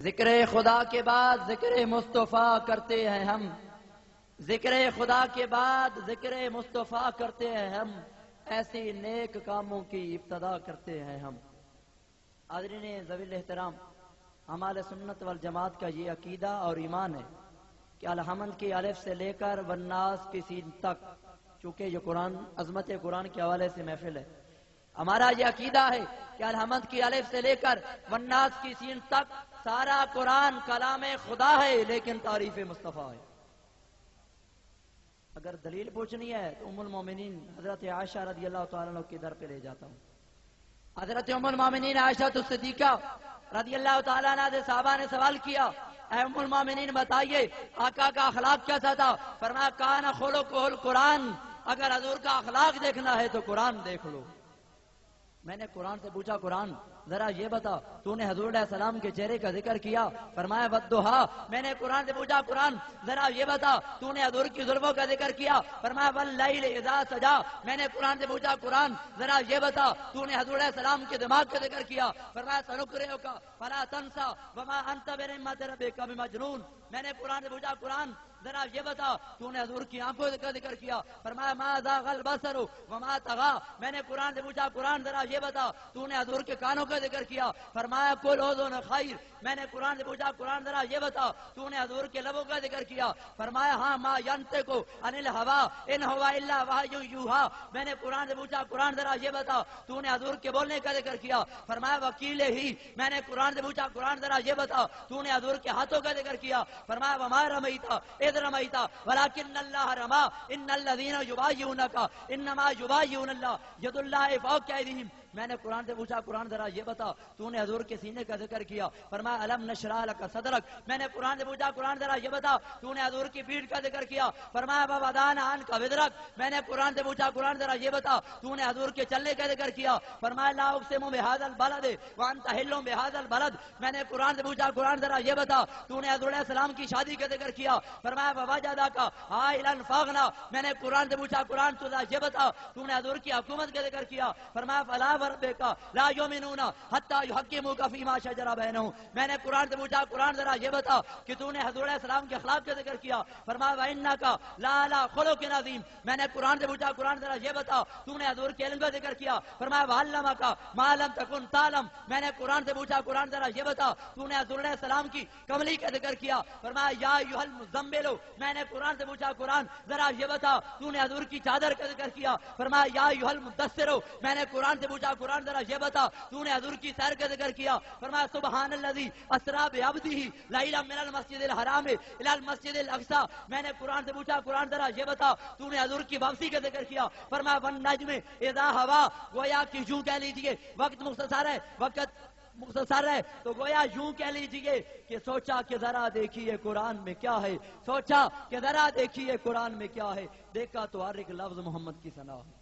ذکر خدا کے بعد ذکر مصطفیٰ کرتے ہیں ہم، ذکر خدا کے بعد ذکر مصطفیٰ کرتے ہیں ہم، ایسی نیک کاموں کی ابتدا کرتے ہیں ہم۔ حاضرین ذوی الاحترام، ہمارے سنت والجماعت کا یہ عقیدہ اور ایمان ہے کہ الحمد کی الف سے لے کر والناس کی سین تک، چونکہ یہ قرآن عظمت قرآن کے حوالے سے محفل ہے، ہمارا یہ عقیدہ ہے کہ الحمد کی الف سے لے کر والناس کی سین تک سارا قرآن کلام خدا ہے، لیکن تعریف مصطفیٰ ہے۔ اگر دلیل پوچھنی ہے تو ام المومنین حضرت عائشہ رضی اللہ تعالیٰ عنہ کے در پہ لے جاتا ہوں۔ حضرت ام المومنین عائشہ الصدیقہ رضی اللہ تعالیٰ عنہ سے صحابہ نے سوال کیا، اے ام المومنین بتائیے آقا کا اخلاق کیسا تھا؟ فرمایا کان خلقہ القرآن، اگر حضور کا اخلاق دیکھنا ہے تو قرآن دیکھ لو۔ میں نے قرآن سے پوچھا، قرآن ذرا یہ بتا تو نے حضور علیہ السلام کے چہرے کا ذکر کیا؟ فرمایا والضحیٰ۔ میں نے قرآن سے پوچھا، قرآن ذرا یہ بتا تو نے حضور کی زلفوں کا ذکر کیا؟ فرمایا واللیل اذا سجا۔ میں نے قرآن سے پوچھا، قرآن ذرا یہ بتا تو نے حضور علیہ السلام کے دماغ کا ذکر کیا؟ فرمایا سنقرئک فلا تنسى وما انت بنعمت ربک بمجنون۔ میں نے قرآن سے پوچھا، قرآن ذرا یہ بتا تو نے حضور کی آنکھوں کا ذکر کیا؟ فرمایا ما زاغ البصر وما طغى۔ میں نے قرآن سے پوچھا، قرآن ذرا یہ بتا تو نے حضور کے کانوں کا ذکر کیا؟ فرمایا کل اذن خیر۔ میں نے قرآن سے پوچھا، قرآن ذرا یہ بتا تو نے حضور کے لبوں کا ذکر کیا؟ فرمایا ہاں ما ینطق عن الہوی ان هو الا وحی یوحی۔ میں نے قرآن سے پوچھا، قرآن ذرا یہ بتا تو نے حضور کے بولنے کا ذکر کیا؟ فرمایا وکیل ہی۔ میں نے قرآن سے پوچھا، قرآن ذرا یہ بتا تو نے حضور کے ہاتھوں کا ذکر کیا؟ فرمایا وما رمیت اذ رمیت ولکن اللہ رمی ان الذین یبایعونک انما یبایعون اللہ ید اللہ فوق ایدیہم۔ میں نے قرآن سے پوچھا، قرآن ذرا یہ بتا تو نے حضور کے سینے کا ذکر کیا؟ فرمایا الم نشرح لک صدرک۔ میں نے قرآن سے پوچھا، قرآن ذرا یہ بتا تو نے حضور کی پیٹھ کا ذکر کیا؟ فرمایا ووضعنا عنک وزرک۔ میں نے قرآن سے پوچھا، قرآن ذرا یہ بتا تو نے حضور کے چلنے کا ذکر کیا؟ فرمایا لا اقسم بہذا البلد وانت حل بہذا البلد۔ میں نے قرآن سے پوچھا، قرآن ذرا یہ بتا تو نے حضور علیہ السلام کی شادی کا ذکر کیا؟ فرمایا ووجدک عائلا فاغنی۔ میں نے قرآن سے پوچھا، قرآن ذرا یہ بتا تو نے حضور کی حکومت کا ذکر کیا؟ فرمایا فلا وربک لا یؤمنون حتی یحکموک فیما شجر بینہم۔ میں نے قرآن سے پوچھا، قرآن ذرا یہ بتا کہ تو نے حضور علیہ السلام کے اخلاق کا ذکر کیا؟ فرمایا وانک لعلی خلق عظیم۔ میں نے قرآن سے پوچھا، قرآن ذرا یہ بتا تو نے حضور کے علم کا ذکر کیا؟ فرمایا وعلمک ما لم تکن تعلم۔ میں نے قرآن سے پوچھا، قرآن ذرا یہ بتا تو نے حضور علیہ السلام کی کملی کا ذکر کیا؟ فرمایا یا ایھا المزمل۔ میں نے قرآن سے پوچھا، قرآن ذرا یہ بتا تو نے حضور کی چادر کا ذکر کیا؟ فرمایا یا ایھا المدثر۔ میں نے قرآن سے پوچھا، قرآن ذرا یہ بتا تو نے حضور کی سیر کا ذکر کیا؟ فرمایا سبحان الذی اسری بعبدہ لیلا من المسجد الحرام الی المسجد الاقصی۔ میں نے قرآن سے پوچھا، قرآن ذرا یہ بتا تو نے حضور کی واپسی کا ذکر کیا؟ فرمایا والنجم اذا ہوا۔ گویا کہ یوں کہہ لیجئے وقت مختصر ہے، تو گویا یوں کہہ لیجئے کہ سوچا کہ ذرا دیکھیے قرآن میں کیا ہے، سوچا کہ ذرا دیکھیے قرآن میں کیا ہے، دیکھا تو ہر ایک لفظ محمد کی ثنا ہے۔